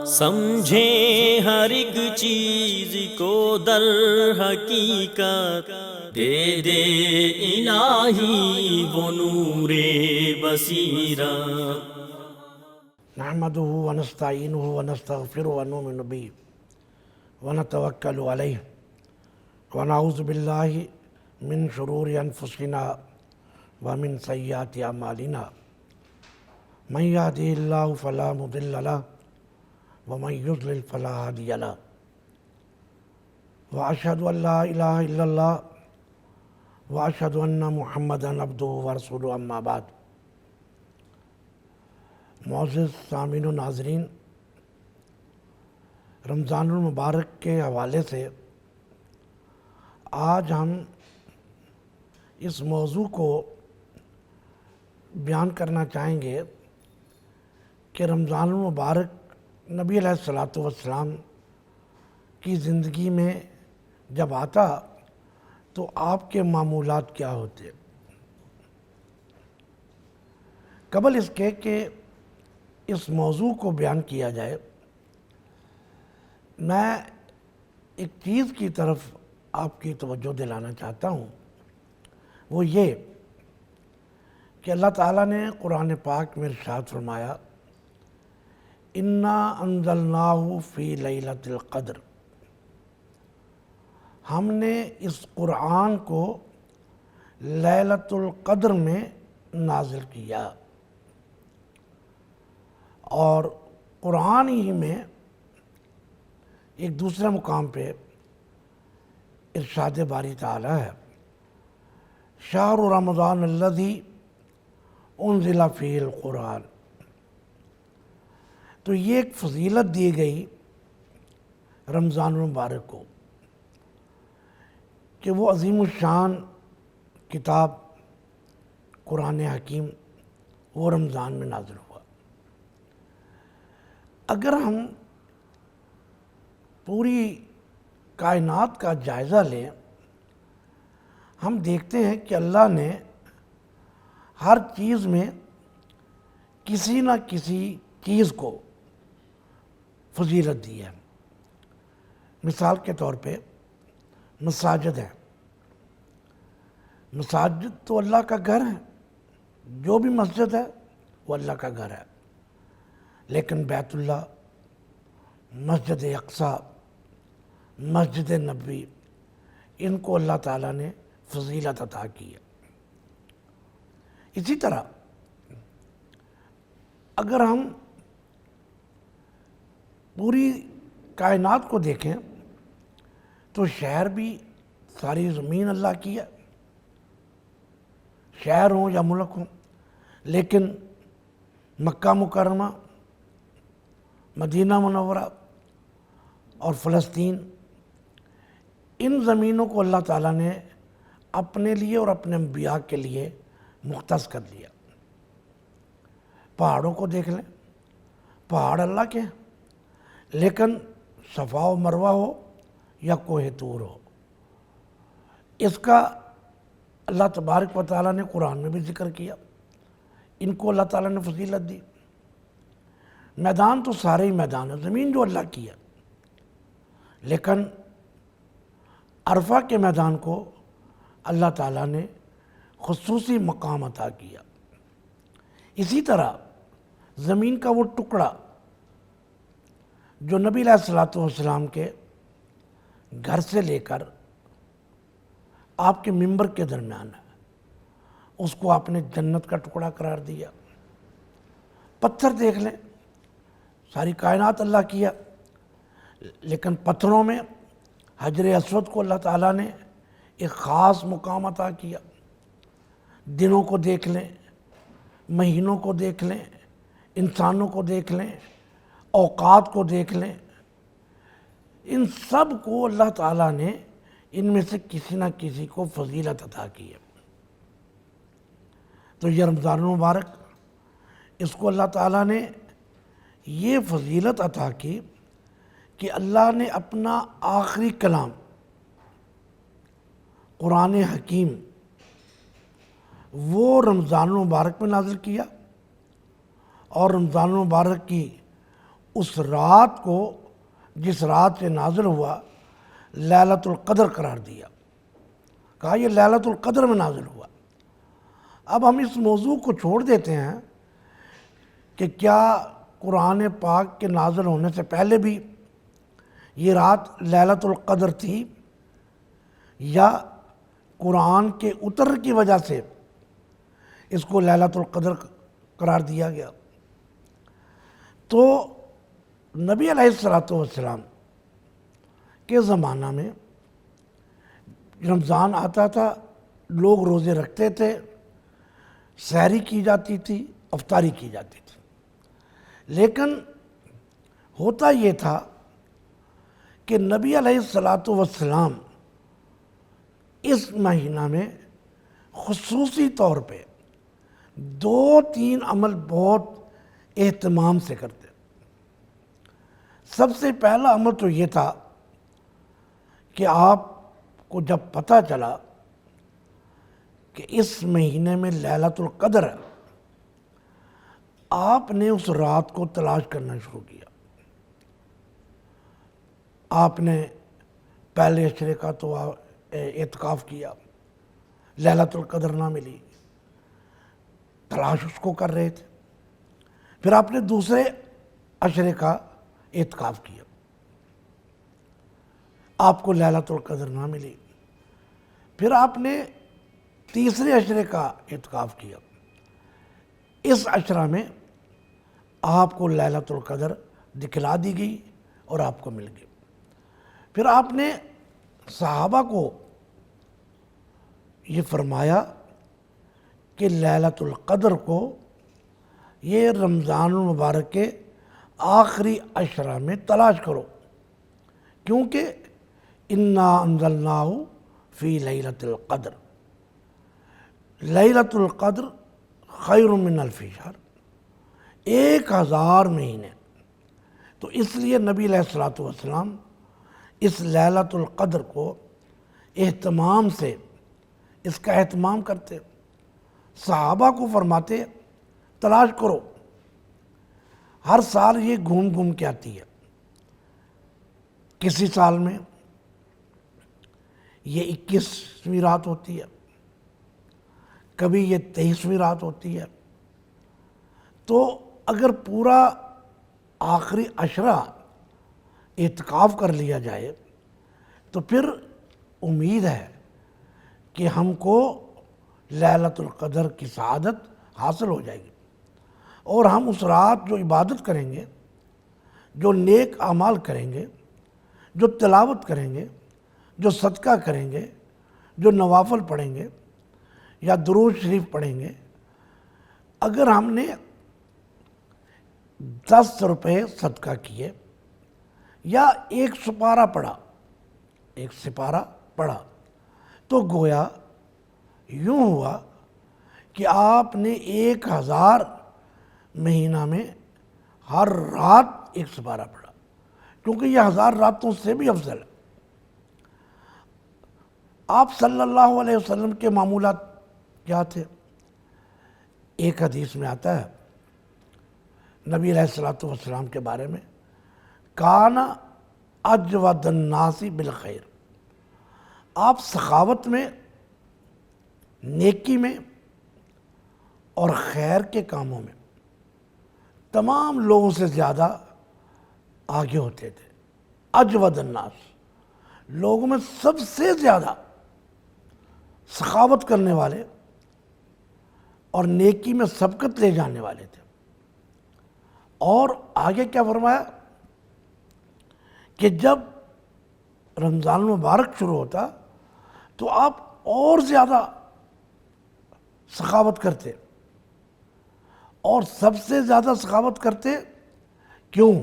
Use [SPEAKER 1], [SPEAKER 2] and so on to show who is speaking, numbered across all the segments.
[SPEAKER 1] سمجھیں ہر ایک چیز کو در حقیقت، دے دے الہی وہ نور بصیرت۔
[SPEAKER 2] نحمده ونستعینه ونستغفره ونؤمن به ونتوکل علیہ ونعوذ باللہ من شرور انفسنا ومن سیئات اعمالنا، من یهده اللہ فلا مضل له ومن یضلل فلا هادی له، واشهد ان لا الہ الا اللہ واشهد ان محمدا عبدہ ورسولہ، اما بعد۔ معزز سامعین و ناظرین، رمضان المبارک کے حوالے سے آج ہم اس موضوع کو بیان کرنا چاہیں گے کہ رمضان المبارک نبی علیہ الصلوۃ والسلام کی زندگی میں جب آتا تو آپ کے معمولات کیا ہوتے۔ قبل اس کے کہ اس موضوع کو بیان کیا جائے، میں ایک چیز کی طرف آپ کی توجہ دلانا چاہتا ہوں، وہ یہ کہ اللہ تعالیٰ نے قرآن پاک میں ارشاد فرمایا، اِنَّا أَنزَلْنَاهُ فِي لَيْلَةِ الْقَدْرِ، ہم نے اس قرآن کو لیلۃ القدر میں نازل کیا۔ اور قرآن ہی میں ایک دوسرے مقام پہ ارشاد باری تعالیٰ ہے، شہر رمضان الذی انزل فیہ القرآن۔ تو یہ ایک فضیلت دی گئی رمضان المبارک کو کہ وہ عظیم الشان کتاب قرآن حکیم وہ رمضان میں نازل ہوا۔ اگر ہم پوری کائنات کا جائزہ لیں، ہم دیکھتے ہیں کہ اللہ نے ہر چیز میں کسی نہ کسی چیز کو فضیلت دی ہے۔ مثال کے طور پہ مساجد ہیں، مساجد تو اللہ کا گھر ہے، جو بھی مسجد ہے وہ اللہ کا گھر ہے، لیکن بیت اللہ، مسجد اقصیٰ، مسجد نبوی، ان کو اللہ تعالیٰ نے فضیلت عطا کی ہے۔ اسی طرح اگر ہم پوری کائنات کو دیکھیں تو شہر بھی ساری زمین اللہ کی ہے، شہر ہوں یا ملک ہوں، لیکن مکہ مکرمہ، مدینہ منورہ اور فلسطین، ان زمینوں کو اللہ تعالیٰ نے اپنے لیے اور اپنے انبیاء کے لیے مختص کر دیا۔ پہاڑوں کو دیکھ لیں، پہاڑ اللہ کے ہیں، لیکن صفا و مروہ ہو یا کوہ طور ہو، اس کا اللہ تبارک و تعالیٰ نے قرآن میں بھی ذکر کیا، ان کو اللہ تعالیٰ نے فضیلت دی۔ میدان تو سارے ہی میدان ہیں، زمین جو اللہ کی ہے، لیکن عرفہ کے میدان کو اللہ تعالیٰ نے خصوصی مقام عطا کیا۔ اسی طرح زمین کا وہ ٹکڑا جو نبی علیہ الصلوۃ والسلام کے گھر سے لے کر آپ کے ممبر کے درمیان ہے، اس کو آپ نے جنت کا ٹکڑا قرار دیا۔ پتھر دیکھ لیں، ساری کائنات اللہ کی ہے، لیکن پتھروں میں حجر اسود کو اللہ تعالیٰ نے ایک خاص مقام عطا کیا۔ دنوں کو دیکھ لیں، مہینوں کو دیکھ لیں، انسانوں کو دیکھ لیں، اوقات کو دیکھ لیں، ان سب کو اللہ تعالیٰ نے ان میں سے کسی نہ کسی کو فضیلت عطا کی ہے۔ تو یہ رمضان المبارک، اس کو اللہ تعالیٰ نے یہ فضیلت عطا کی کہ اللہ نے اپنا آخری کلام قرآن حکیم وہ رمضان المبارک میں نازل کیا، اور رمضان المبارک کی اس رات کو جس رات سے نازل ہوا لیلۃ القدر قرار دیا، کہا یہ لیلۃ القدر میں نازل ہوا۔ اب ہم اس موضوع کو چھوڑ دیتے ہیں کہ کیا قرآن پاک کے نازل ہونے سے پہلے بھی یہ رات لیلۃ القدر تھی، یا قرآن کے اتر کی وجہ سے اس کو لیلۃ القدر قرار دیا گیا۔ تو نبی علیہ الصلوۃ والسلام کے زمانہ میں رمضان آتا تھا، لوگ روزے رکھتے تھے، سحری کی جاتی تھی، افطاری کی جاتی تھی، لیکن ہوتا یہ تھا کہ نبی علیہ الصلوۃ والسلام اس مہینہ میں خصوصی طور پہ 2-3 عمل بہت اہتمام سے کرتے۔ سب سے پہلا عمل تو یہ تھا کہ آپ کو جب پتہ چلا کہ اس مہینے میں لیلۃ القدر ہے، آپ نے اس رات کو تلاش کرنا شروع کیا۔ آپ نے پہلے عشرے کا تو اعتکاف کیا، لیلۃ القدر نہ ملی، تلاش اس کو کر رہے تھے۔ پھر آپ نے دوسرے عشرے کا اعتکاف کیا، آپ کو لیلۃ القدر نہ ملی۔ پھر آپ نے تیسرے عشرے کا اعتکاف کیا، اس عشرہ میں آپ کو لیلۃ القدر دکھلا دی گئی اور آپ کو مل گئی۔ پھر آپ نے صحابہ کو یہ فرمایا کہ لیلۃ القدر کو یہ رمضان المبارک کے آخری عشرہ میں تلاش کرو، کیونکہ انا انزلناہ فی لیلۃ القدر، لیلۃ القدر خیر من الف شہر، 1000 مہینے۔ تو اس لیے نبی علیہ الصلوۃ والسلام اس لیلۃ القدر کو اہتمام سے اس کا اہتمام کرتے، صحابہ کو فرماتے تلاش کرو۔ ہر سال یہ گھوم گھوم کے آتی ہے، کسی سال میں یہ 21ویں رات ہوتی ہے، کبھی یہ 23ویں رات ہوتی ہے۔ تو اگر پورا آخری عشرہ اعتکاف کر لیا جائے تو پھر امید ہے کہ ہم کو لیلۃ القدر کی سعادت حاصل ہو جائے گی، اور ہم اس رات جو عبادت کریں گے، جو نیک اعمال کریں گے، جو تلاوت کریں گے، جو صدقہ کریں گے، جو نوافل پڑھیں گے یا درود شریف پڑھیں گے، اگر ہم نے 10 روپے صدقہ کیے یا 1 سپارہ پڑھا، 1 سپارہ پڑھا، تو گویا یوں ہوا کہ آپ نے 1000 مہینہ میں ہر رات 1 سپارہ پڑھا، کیونکہ یہ 1000 راتوں سے بھی افضل ہے۔ آپ صلی اللہ علیہ وسلم کے معمولات کیا تھے؟ ایک حدیث میں آتا ہے نبی علیہ الصلوۃ والسلام کے بارے میں، کانا اجود الناس بالخیر، آپ سخاوت میں، نیکی میں اور خیر کے کاموں میں تمام لوگوں سے زیادہ آگے ہوتے تھے۔ اجود الناس، لوگوں میں سب سے زیادہ سخاوت کرنے والے اور نیکی میں سبقت لے جانے والے تھے۔ اور آگے کیا فرمایا کہ جب رمضان المبارک شروع ہوتا تو آپ اور زیادہ سخاوت کرتے، اور سب سے زیادہ سخاوت کرتے کیوں؟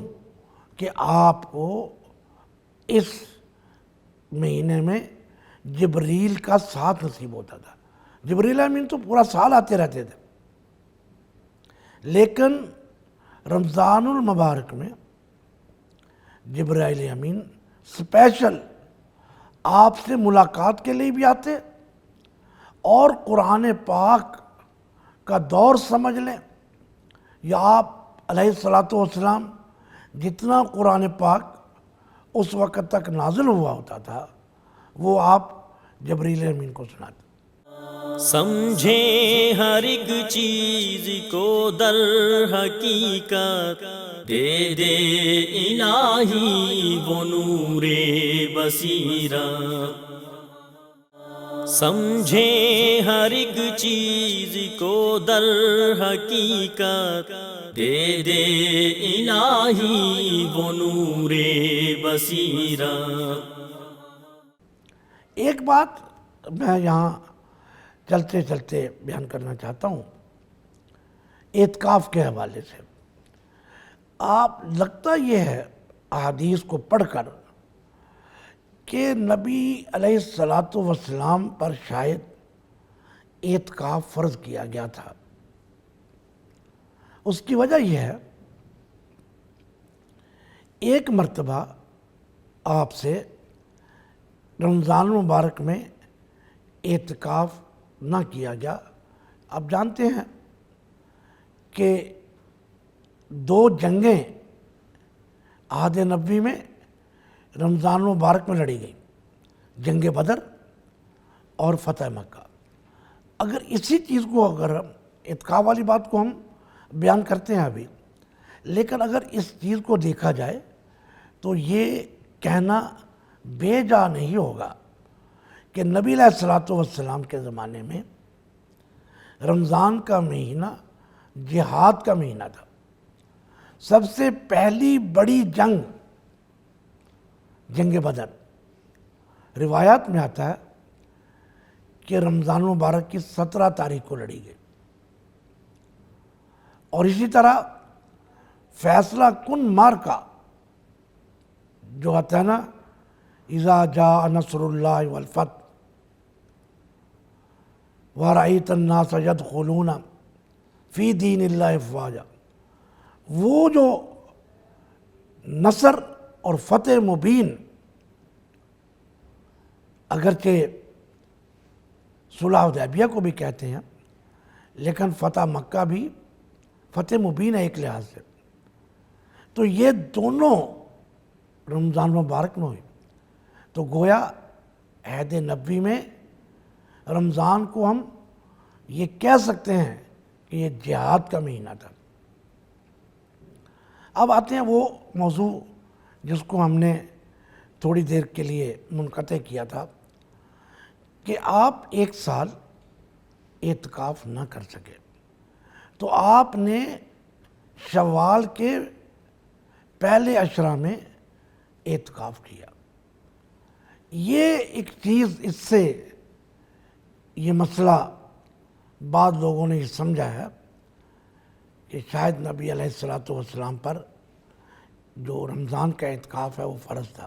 [SPEAKER 2] کہ آپ کو اس مہینے میں جبریل کا ساتھ نصیب ہوتا تھا۔ جبریل امین تو پورا سال آتے رہتے تھے، لیکن رمضان المبارک میں جبرائیل امین اسپیشل آپ سے ملاقات کے لیے بھی آتے، اور قرآن پاک کا دور سمجھ لیں، یا آپ علیہ الصلوۃ والسلام جتنا قرآن پاک اس وقت تک نازل ہوا ہوتا تھا وہ آپ جبریل امین کو سناتے.
[SPEAKER 1] سمجھیں ہر ایک چیز کو در حقیقت، دے دے الہی وہ نور بصیرت. سمجھیں ہر ایک چیز کو در حقیقت، دے دے الہی وہ نور بصیرت.
[SPEAKER 2] ایک بات میں یہاں چلتے چلتے بیان کرنا چاہتا ہوں اعتکاف کے حوالے سے. آپ لگتا یہ ہے احادیث کو پڑھ کر کہ نبی علیہ الصلاۃ والسلام پر شاید اعتکاف فرض کیا گیا تھا. اس کی وجہ یہ ہے ایک مرتبہ آپ سے رمضان المبارک میں اعتکاف نہ کیا گیا. آپ جانتے ہیں کہ 2 جنگیں عہد نبوی میں رمضان المبارک میں لڑی گئی، جنگ بدر اور فتح مکہ. اگر اسی چیز کو اگر اعتکاف والی بات کو ہم بیان کرتے ہیں ابھی، لیکن اگر اس چیز کو دیکھا جائے تو یہ کہنا بے جا نہیں ہوگا کہ نبی علیہ الصلاۃ والسلام کے زمانے میں رمضان کا مہینہ جہاد کا مہینہ تھا. سب سے پہلی بڑی جنگ جنگ بدر روایات میں آتا ہے کہ رمضان مبارک کی 17 تاریخ کو لڑی گئی. اور اسی طرح فیصلہ کن مارکا جو آتا ہے نا، اذا جاء نصر اللہ والفتح وَرَأَيْتَ النَّاسَ يَدْخُلُونَ فِي دِينِ اللَّهِ أَفْوَاجًا، وہ جو نصر اور فتح مبین، اگرچہ صلح حدیبیہ کو بھی کہتے ہیں لیکن فتح مکہ بھی فتح مبین ہے ایک لحاظ سے، تو یہ دونوں رمضان مبارک میں ہوئی. تو گویا عہد نبوی میں رمضان کو ہم یہ کہہ سکتے ہیں کہ یہ جہاد کا مہینہ تھا. اب آتے ہیں وہ موضوع جس کو ہم نے تھوڑی دیر کے لیے منقطع کیا تھا کہ آپ 1 سال اعتکاف نہ کر سکے تو آپ نے شوال کے پہلے عشرہ میں اعتکاف کیا. یہ ایک چیز، اس سے یہ مسئلہ بعض لوگوں نے یہ سمجھا ہے کہ شاید نبی علیہ الصلاۃ والسلام پر جو رمضان کا اعتکاف ہے وہ فرض تھا،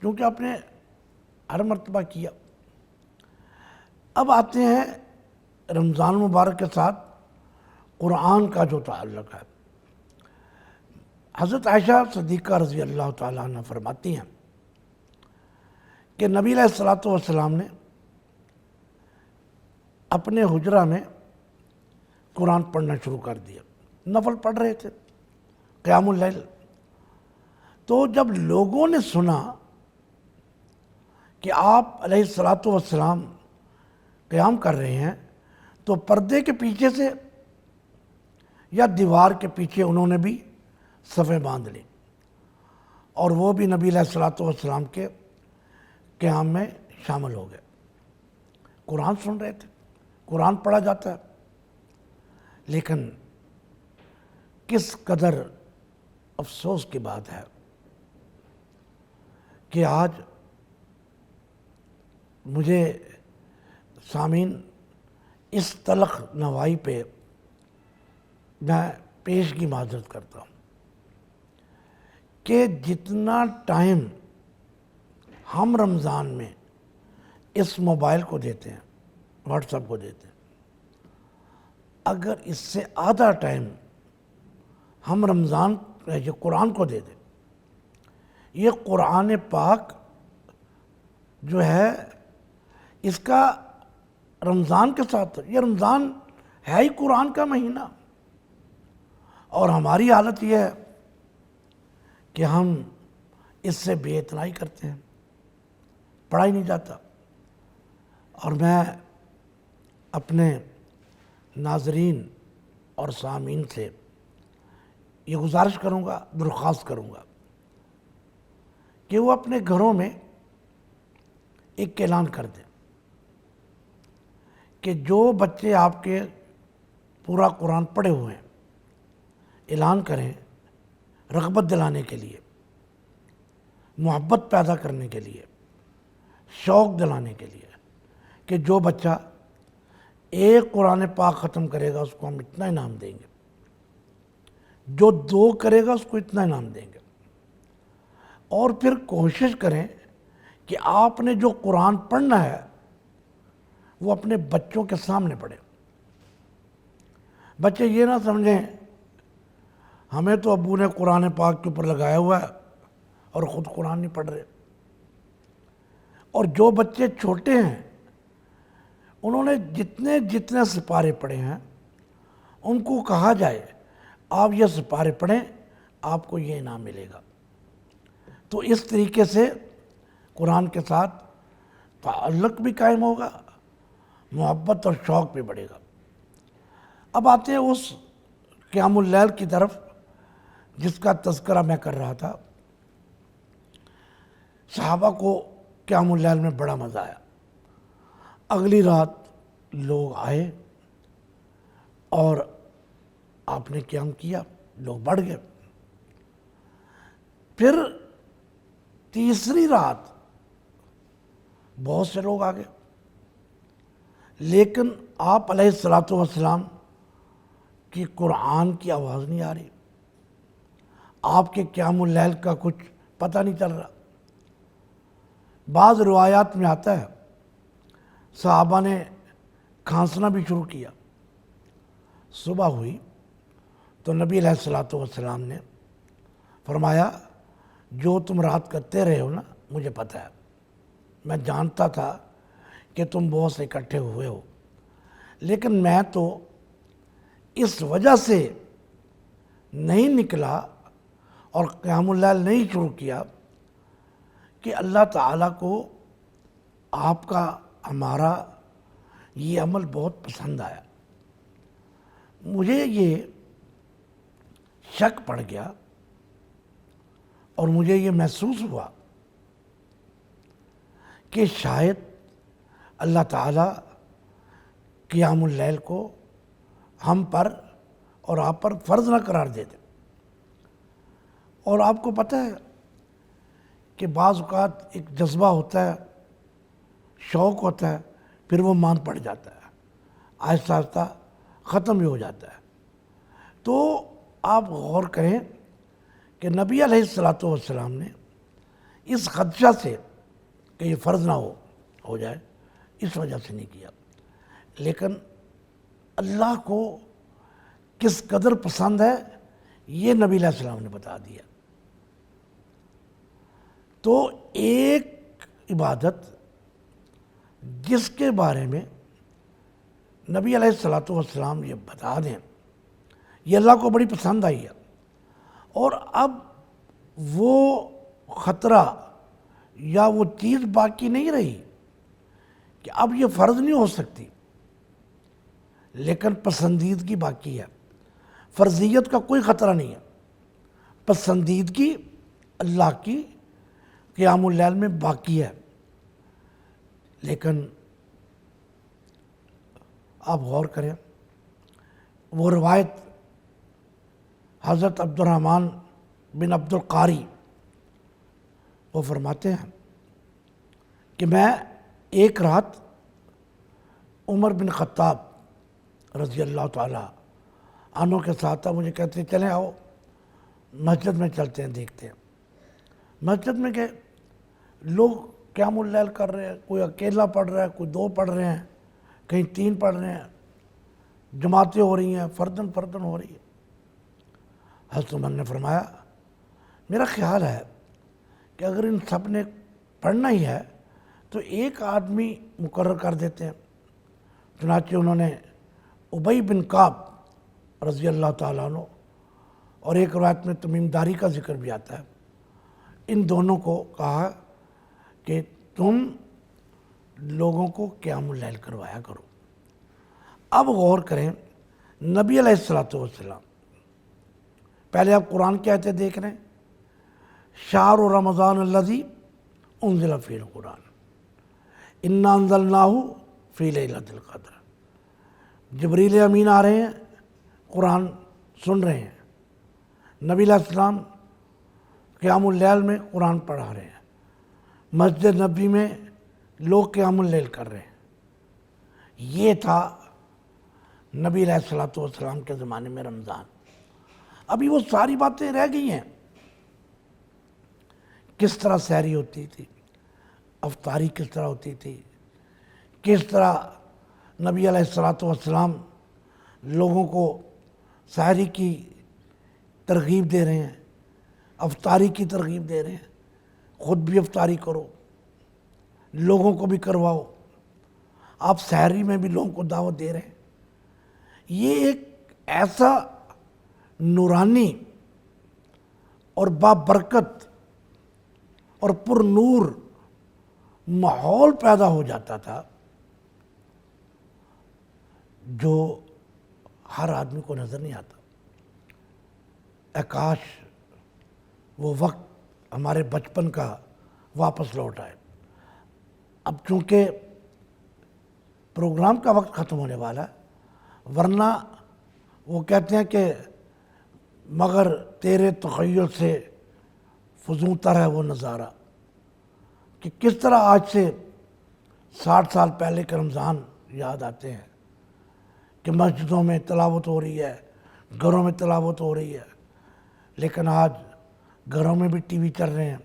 [SPEAKER 2] کیونکہ آپ نے ہر مرتبہ کیا. اب آتے ہیں رمضان مبارک کے ساتھ قرآن کا جو تعلق ہے. حضرت عائشہ صدیقہ رضی اللہ تعالیٰ عنہ فرماتی ہیں کہ نبی علیہ الصلاۃ والسلام نے اپنے حجرہ میں قرآن پڑھنا شروع کر دیا. نفل پڑھ رہے تھے، قیام اللیل. تو جب لوگوں نے سنا کہ آپ علیہ الصلاۃ والسلام قیام کر رہے ہیں تو پردے کے پیچھے سے یا دیوار کے پیچھے انہوں نے بھی صفیں باندھ لی اور وہ بھی نبی علیہ الصلاۃ والسلام کے قیام میں شامل ہو گئے. قرآن سن رہے تھے، قرآن پڑھا جاتا ہے. لیکن کس قدر افسوس کی بات ہے کہ آج مجھے سامعین اس تلخ نوائی پہ میں پیشگی معذرت کرتا ہوں کہ جتنا ٹائم ہم رمضان میں اس موبائل کو دیتے ہیں، واٹس ایپ کو دیتے ہیں، اگر اس سے آدھا ٹائم ہم رمضان یہ قرآن کو دے دیں. یہ قرآن پاک جو ہے اس کا رمضان کے ساتھ، یہ رمضان ہے ہی قرآن کا مہینہ، اور ہماری حالت یہ ہے کہ ہم اس سے بے اتنائی کرتے ہیں، پڑھا ہی نہیں جاتا۔ اور میں اپنے ناظرین اور سامعین سے یہ گزارش کروں گا، درخواست کروں گا کہ وہ اپنے گھروں میں ایک اعلان کر دیں کہ جو بچے آپ کے پورا قرآن پڑھے ہوئے ہیں، اعلان کریں رغبت دلانے کے لیے، محبت پیدا کرنے کے لیے، شوق دلانے کے لیے کہ جو بچہ ایک قرآن پاک ختم کرے گا اس کو ہم اتنا انعام دیں گے، جو 2 کرے گا اس کو اتنا انعام دیں گے۔ اور پھر کوشش کریں کہ آپ نے جو قرآن پڑھنا ہے وہ اپنے بچوں کے سامنے پڑھیں۔ بچے یہ نہ سمجھیں ہمیں تو ابو نے قرآن پاک کے اوپر لگایا ہوا ہے اور خود قرآن نہیں پڑھ رہے۔ اور جو بچے چھوٹے ہیں انہوں نے جتنے سپارے پڑھے ہیں ان کو کہا جائے آپ یہ سپارے پڑھیں، آپ کو یہ انعام ملے گا۔ تو اس طریقے سے قرآن کے ساتھ تعلق بھی قائم ہوگا، محبت اور شوق بھی بڑھے گا۔ اب آتے ہیں اس قیام اللیل کی طرف جس کا تذکرہ میں کر رہا تھا۔ صحابہ کو قیام اللیل میں بڑا مزہ آیا۔ اگلی رات لوگ آئے اور آپ نے قیام کیا، لوگ بڑھ گئے۔ پھر تیسری رات بہت سے لوگ آ گئے، لیکن آپ علیہ الصلوۃ والسلام کی قرآن کی آواز نہیں آ رہی، آپ کے قیام اللیل کا کچھ پتہ نہیں چل رہا۔ بعض روایات میں آتا ہے صحابہ نے کھانسنا بھی شروع کیا۔ صبح ہوئی تو نبی علیہ الصلوۃ والسلام نے فرمایا جو تم رات کرتے رہے ہو نا مجھے پتہ ہے، میں جانتا تھا کہ تم بہت سے اکٹھے ہوئے ہو، لیکن میں تو اس وجہ سے نہیں نکلا اور قیام اللیل نہیں شروع کیا کہ اللہ تعالیٰ کو آپ کا ہمارا یہ عمل بہت پسند آیا۔ مجھے یہ شک پڑ گیا اور مجھے یہ محسوس ہوا کہ شاید اللہ تعالیٰ قیام اللیل کو ہم پر اور آپ پر فرض نہ قرار دے دے۔ اور آپ کو پتہ ہے کہ بعض اوقات ایک جذبہ ہوتا ہے، شوق ہوتا ہے، پھر وہ مان پڑ جاتا ہے، آہستہ آہستہ ختم بھی ہو جاتا ہے۔ تو آپ غور کریں کہ نبی علیہ الصلوۃ والسلام نے اس خدشہ سے کہ یہ فرض نہ ہو جائے اس وجہ سے نہیں کیا، لیکن اللہ کو کس قدر پسند ہے یہ نبی علیہ السلام نے بتا دیا۔ تو ایک عبادت جس کے بارے میں نبی علیہ الصلوۃ والسلام یہ بتا دیں یہ اللہ کو بڑی پسند آئی ہے، اور اب وہ خطرہ یا وہ چیز باقی نہیں رہی کہ اب یہ فرض نہیں ہو سکتی، لیکن پسندیدگی باقی ہے۔ فرضیت کا کوئی خطرہ نہیں ہے، پسندیدگی اللہ کی قیام اللیل میں باقی ہے۔ لیکن آپ غور کریں وہ روایت حضرت عبد الرحمن بن عبد القاری وہ فرماتے ہیں کہ میں ایک رات عمر بن خطاب رضی اللہ تعالیٰ عنہ کے ساتھ تھا، مجھے کہتے ہیں چلیں آؤ مسجد میں چلتے ہیں دیکھتے ہیں۔ مسجد میں گئے، لوگ قیام اللیل کر رہے ہیں، کوئی اکیلا پڑھ رہا ہے، کوئی 2 پڑھ رہے ہیں، کہیں 3 پڑھ رہے ہیں، جماعتیں ہو رہی ہیں، فردن فردن ہو رہی ہے۔ حضرت عمر نے فرمایا میرا خیال ہے کہ اگر ان سب نے پڑھنا ہی ہے تو ایک آدمی مقرر کر دیتے ہیں۔ چنانچہ انہوں نے ابی بن کعب رضی اللہ تعالیٰ عنہ، اور ایک روایت میں تمیم داری کا ذکر بھی آتا ہے، ان دونوں کو کہا کہ تم لوگوں کو قیام اللیل کروایا کرو۔ اب غور کریں، نبی علیہ الصلوۃ والسلام، پہلے آپ قرآن کی آیتیں دیکھ رہے ہیں، شہر رمضان الذی انزل فیہ القرآن انا انزلناہ فی لیلۃ القدر۔ جبریل امین آ رہے ہیں، قرآن سن رہے ہیں، نبی علیہ السلام قیام اللیل میں قرآن پڑھا رہے ہیں، مسجد نبی میں لوگ قیام اللیل کر رہے ہیں۔ یہ تھا نبی علیہ الصلوۃ والسلام کے زمانے میں رمضان۔ ابھی وہ ساری باتیں رہ گئی ہیں۔ کس طرح سحری ہوتی تھی، افطاری کس طرح ہوتی تھی، کس طرح نبی علیہ الصلوۃ والسلام لوگوں کو سحری کی ترغیب دے رہے ہیں، افطاری کی ترغیب دے رہے ہیں، خود بھی افطاری کرو، لوگوں کو بھی کرواؤ، آپ سحری میں بھی لوگوں کو دعوت دے رہے ہیں۔ یہ ایک ایسا نورانی اور بابرکت اور پر نور ماحول پیدا ہو جاتا تھا جو ہر آدمی کو نظر نہیں آتا۔ کاش وہ وقت ہمارے بچپن کا واپس لوٹ آئے۔ اب چونکہ پروگرام کا وقت ختم ہونے والا ہے، ورنہ وہ کہتے ہیں کہ مگر تیرے تخیل سے فزوں تر ہے وہ نظارہ، کہ کس طرح آج سے 60 سال پہلے کے رمضان یاد آتے ہیں کہ مسجدوں میں تلاوت ہو رہی ہے، گھروں میں تلاوت ہو رہی ہے، لیکن آج گھروں میں بھی ٹی وی چل رہے ہیں،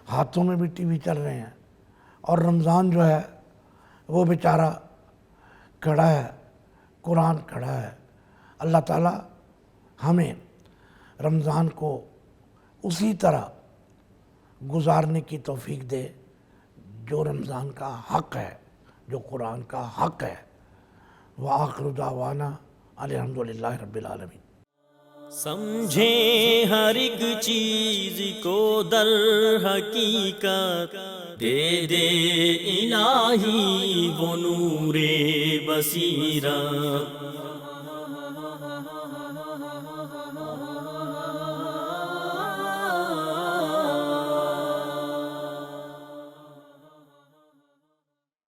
[SPEAKER 2] ہاتھوں میں بھی ٹی وی چل رہے ہیں، اور رمضان جو ہے وہ بیچارہ کھڑا ہے، قرآن کھڑا ہے۔ اللہ تعالیٰ ہمیں رمضان کو اسی طرح گزارنے کی توفیق دے جو رمضان کا حق ہے، جو قرآن کا حق ہے۔ وآخر دعوانا الحمدللہ رب العالمین۔
[SPEAKER 1] سمجھیں ہر ایک چیز کو در حقیقت، دے دے الہی وہ نور بصیرت۔